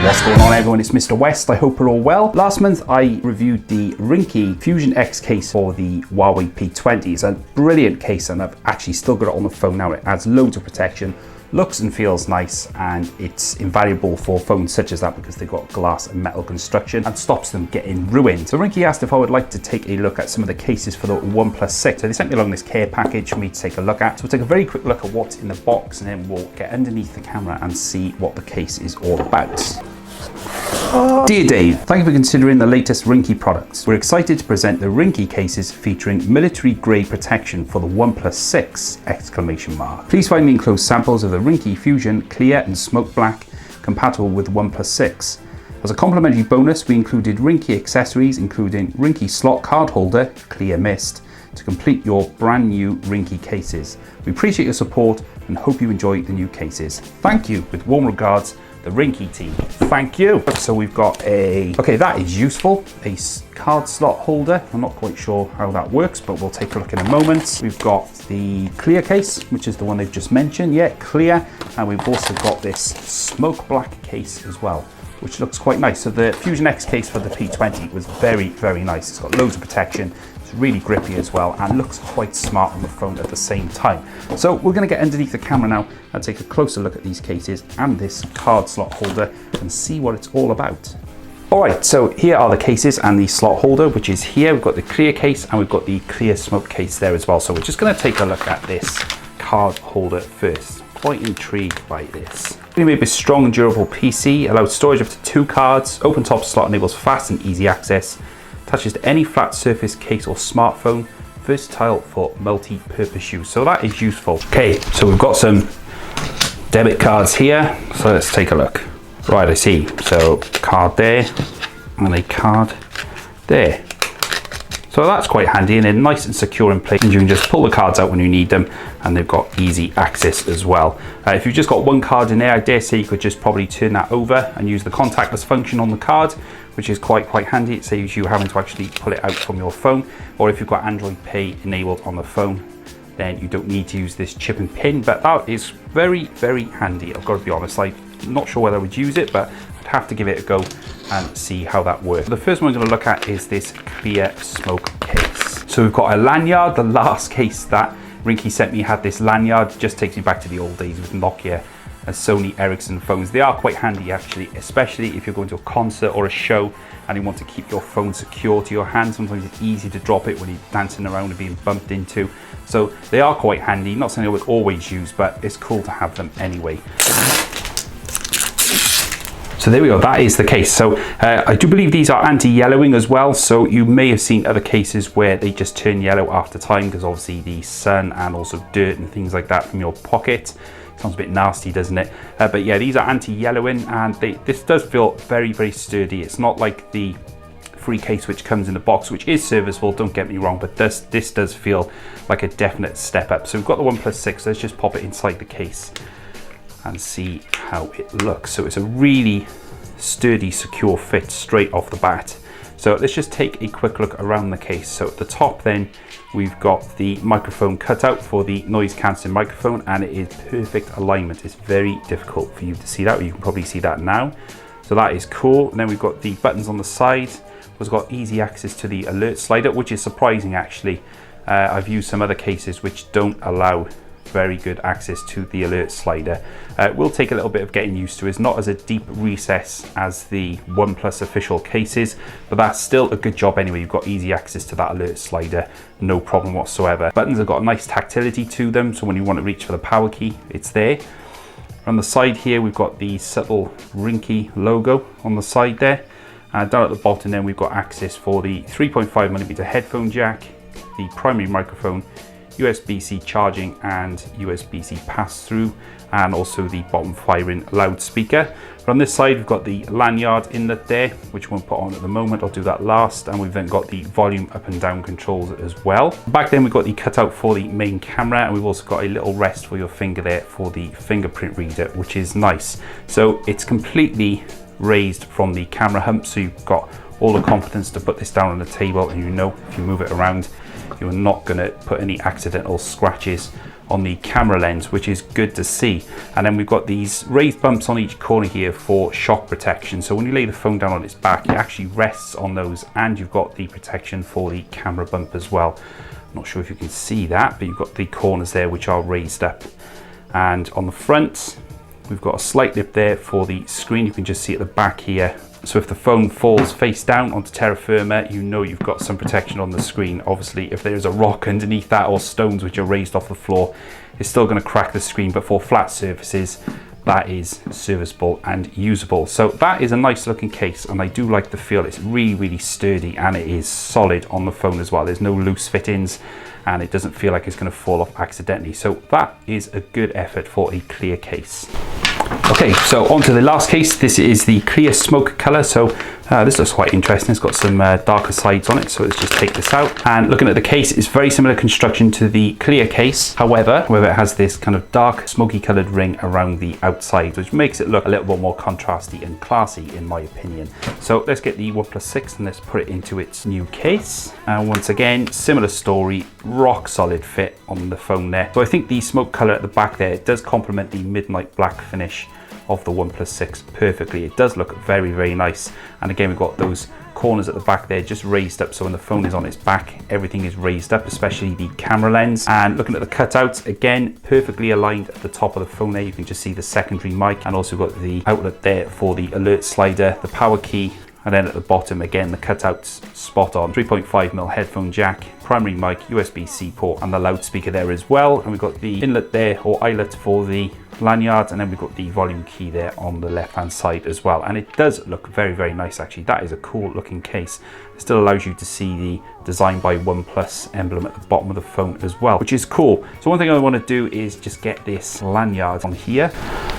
What's going on, everyone? It's Mr. West. I hope you're all well. Last month I reviewed the Ringke Fusion X case for the Huawei P20. It's a brilliant case and I've actually still got it on the phone now. It adds loads of protection, looks and feels nice, and it's invaluable for phones such as that because they've got glass and metal construction and stops them getting ruined. So Ringke asked if I would like to take a look at some of the cases for the OnePlus 6. So they sent me along this care package for me to take a look at. So we'll take a very quick look at what's in the box and then we'll get underneath the camera and see what the case is all about. Dear Dave, thank you for considering the latest Ringke products. We're excited to present the Ringke cases featuring military-grade protection for the OnePlus 6! Please find the enclosed samples of the Ringke Fusion Clear and Smoke Black compatible with the OnePlus 6. As a complimentary bonus, we included Ringke accessories including Ringke slot card holder, Clear Mist, to complete your brand new Ringke cases. We appreciate your support and hope you enjoy the new cases. Thank you. With warm regards, the Ringke team. Thank you. So we've got okay, that is useful, a card slot holder. I'm not quite sure how that works, but we'll take a look in a moment. We've got the clear case, which is the one they've just mentioned. Yeah, clear. And we've also got this smoke black case as well, which looks quite nice. So the Fusion X case for the P20 was very, very nice. It's got loads of protection. It's really grippy as well and looks quite smart on the phone at the same time. So we're going to get underneath the camera now and take a closer look at these cases and this card slot holder and see what it's all about. Alright, so here are the cases and the slot holder, which is here. We've got the clear case and we've got the clear smoke case there as well. So we're just going to take a look at this card holder first. Quite intrigued by this. Made with strong and durable PC, allows storage up to 2 cards, open top slot enables fast and easy access, attaches to any flat surface case or smartphone, versatile for multi-purpose use. So that is useful. Okay, so we've got some debit cards here. So let's take a look. Right, I see. So card there and a card there. So that's quite handy and they're nice and secure in place. And you can just pull the cards out when you need them and they've got easy access as well. If you've just got one card in there, I dare say you could just probably turn that over and use the contactless function on the card, which is quite handy. It saves you having to actually pull it out from your phone. Or if you've got Android Pay enabled on the phone, then you don't need to use this chip and pin, but that is very, very handy. I've got to be honest, I'm not sure whether I would use it, but I'd have to give it a go and see how that works. The first one I'm going to look at is this clear smoke case. So we've got a lanyard. The last case that Ringke sent me had this lanyard. It just takes me back to the old days with Nokia and Sony Ericsson phones. They are quite handy actually, especially if you're going to a concert or a show and you want to keep your phone secure to your hand. Sometimes it's easy to drop it when you're dancing around and being bumped into. So they are quite handy. Not something I would always use, but it's cool to have them anyway. So there we go, that is the case. So I do believe these are anti-yellowing as well. So you may have seen other cases where they just turn yellow after time because obviously the sun and also dirt and things like that from your pocket. Sounds a bit nasty, doesn't it? But yeah, these are anti-yellowing and this does feel very, very sturdy. It's not like the free case which comes in the box, which is serviceable, don't get me wrong, but this does feel like a definite step up. So we've got the OnePlus 6, let's just pop it inside the case and see how it looks. So it's a really sturdy, secure fit straight off the bat. So let's just take a quick look around the case. So at the top then, we've got the microphone cutout for the noise cancelling microphone and it is perfect alignment. It's very difficult for you to see that, but you can probably see that now. So that is cool. And then we've got the buttons on the side. We've got easy access to the alert slider, which is surprising actually. I've used some other cases which don't allow very good access to the alert slider. It will take a little bit of getting used to. It's not as a deep recess as the OnePlus official cases, but that's still a good job anyway. You've got easy access to that alert slider, no problem whatsoever. Buttons have got a nice tactility to them, so when you want to reach for the power key, it's there. On the side here, we've got the subtle Ringke logo on the side there. Down at the bottom then, we've got access for the 3.5mm headphone jack, the primary microphone, USB-C charging and USB-C pass-through, and also the bottom firing loudspeaker. But on this side we've got the lanyard inlet there, which we won't put on at the moment, I'll do that last, and we've then got the volume up and down controls as well. Back then we've got the cutout for the main camera, and we've also got a little rest for your finger there for the fingerprint reader, which is nice. So it's completely raised from the camera hump, so you've got all the confidence to put this down on the table, and you know if you move it around you're not going to put any accidental scratches on the camera lens, which is good to see. And then we've got these raised bumps on each corner here for shock protection. So when you lay the phone down on its back, it actually rests on those, and you've got the protection for the camera bump as well. I'm not sure if you can see that, but you've got the corners there which are raised up. And on the front, we've got a slight lip there for the screen. You can just see at the back here. So if the phone falls face down onto terra firma, you know you've got some protection on the screen. Obviously, if there's a rock underneath that or stones which are raised off the floor, it's still going to crack the screen, but for flat surfaces, that is serviceable and usable. So that is a nice looking case, and I do like the feel. It's really, really sturdy, and it is solid on the phone as well. There's no loose fittings, and it doesn't feel like it's going to fall off accidentally. So that is a good effort for a clear case. Okay, so on to the last case. This is the clear smoke color. So this looks quite interesting. It's got some darker sides on it. So let's just take this out. And looking at the case, it's very similar construction to the clear case. However, it has this kind of dark smoky colored ring around the outside, which makes it look a little bit more contrasty and classy in my opinion. So let's get the OnePlus 6 and let's put it into its new case. And once again, similar story, rock solid fit on the phone there. So I think the smoke color at the back there, it does complement the midnight black finish of the OnePlus 6 perfectly. It does look very, very nice. And again, we've got those corners at the back there just raised up, so when the phone is on its back, everything is raised up, especially the camera lens. And looking at the cutouts, again, perfectly aligned at the top of the phone there. You can just see the secondary mic, and also got the outlet there for the alert slider, the power key, and then at the bottom, again, the cutouts spot on. 3.5mm headphone jack, primary mic, USB-C port, and the loudspeaker there as well. And we've got the inlet there, or eyelet, for the lanyard, and then we've got the volume key there on the left hand side as well. And it does look very, very nice actually. That is a cool looking case. It still allows you to see the Design by OnePlus emblem at the bottom of the phone as well, which is cool. So one thing I want to do is just get this lanyard on here.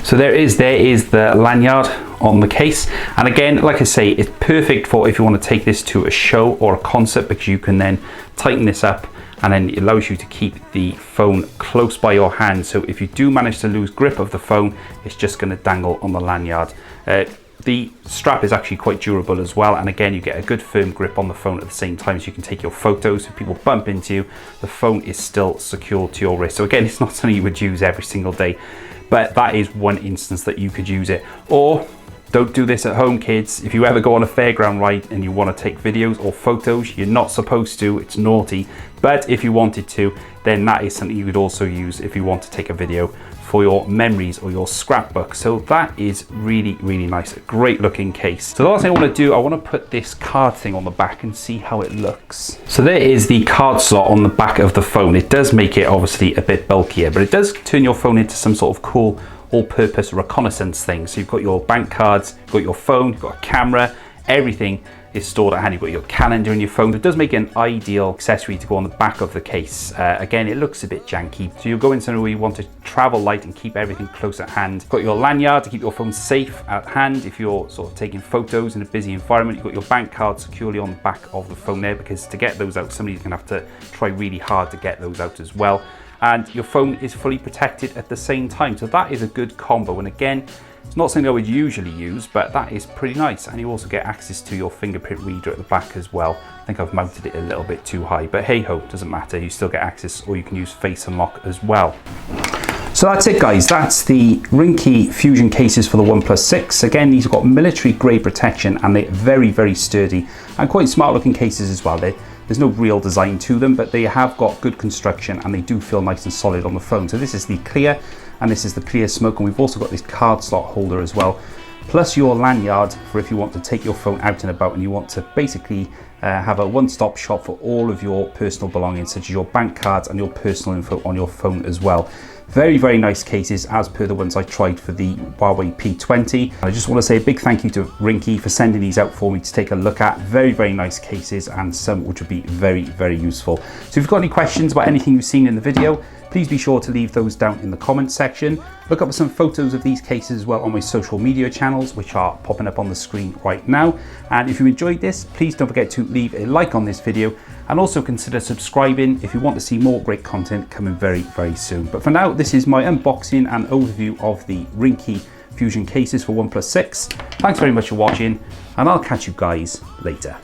So there is the lanyard on the case, and again, like I say, it's perfect for if you want to take this to a show or a concert, because you can then tighten this up, and then it allows you to keep the phone close by your hand. So if you do manage to lose grip of the phone, it's just going to dangle on the lanyard. The strap is actually quite durable as well, and again, you get a good firm grip on the phone at the same time, so you can take your photos. If people bump into you, the phone is still secure to your wrist. So again, it's not something you would use every single day, but that is one instance that you could use it. Or don't do this at home, kids. If you ever go on a fairground ride and you want to take videos or photos, you're not supposed to, it's naughty. But if you wanted to, then that is something you could also use if you want to take a video for your memories or your scrapbook. So that is really, really nice. A great looking case. So the last thing I want to do, I want to put this card thing on the back and see how it looks. So there is the card slot on the back of the phone. It does make it obviously a bit bulkier, but it does turn your phone into some sort of cool all-purpose reconnaissance thing. So you've got your bank cards, you've got your phone, you've got a camera, everything is stored at hand. You've got your calendar in your phone. It does make it an ideal accessory to go on the back of the case. Again, it looks a bit janky. So you're going somewhere where you want to travel light and keep everything close at hand. You've got your lanyard to keep your phone safe at hand if you're sort of taking photos in a busy environment. You've got your bank card securely on the back of the phone there, because to get those out, somebody's gonna have to try really hard to get those out as well. And your phone is fully protected at the same time. So that is a good combo. And again, it's not something I would usually use, but that is pretty nice. And you also get access to your fingerprint reader at the back as well. I think I've mounted it a little bit too high, but hey ho, doesn't matter. You still get access, or you can use Face Unlock as well. So that's it, guys. That's the Ringke Fusion cases for the OnePlus 6. Again, these have got military grade protection, and they're very, very sturdy and quite smart looking cases as well. There's no real design to them, but they have got good construction and they do feel nice and solid on the phone. So this is the clear, and this is the clear smoke, and we've also got this card slot holder as well, plus your lanyard for if you want to take your phone out and about and you want to basically have a one-stop shop for all of your personal belongings, such as your bank cards and your personal info on your phone as well. Very, very nice cases, as per the ones I tried for the Huawei P20. I just want to say a big thank you to Ringke for sending these out for me to take a look at. Very, very nice cases, and some which would be very, very useful. So if you've got any questions about anything you've seen in the video, please be sure to leave those down in the comments section. Look up for some photos of these cases as well on my social media channels, which are popping up on the screen right now. And if you enjoyed this, please don't forget to leave a like on this video, and also consider subscribing if you want to see more great content coming very, very soon. But for now, this is my unboxing and overview of the Ringke Fusion cases for OnePlus 6. Thanks very much for watching, and I'll catch you guys later.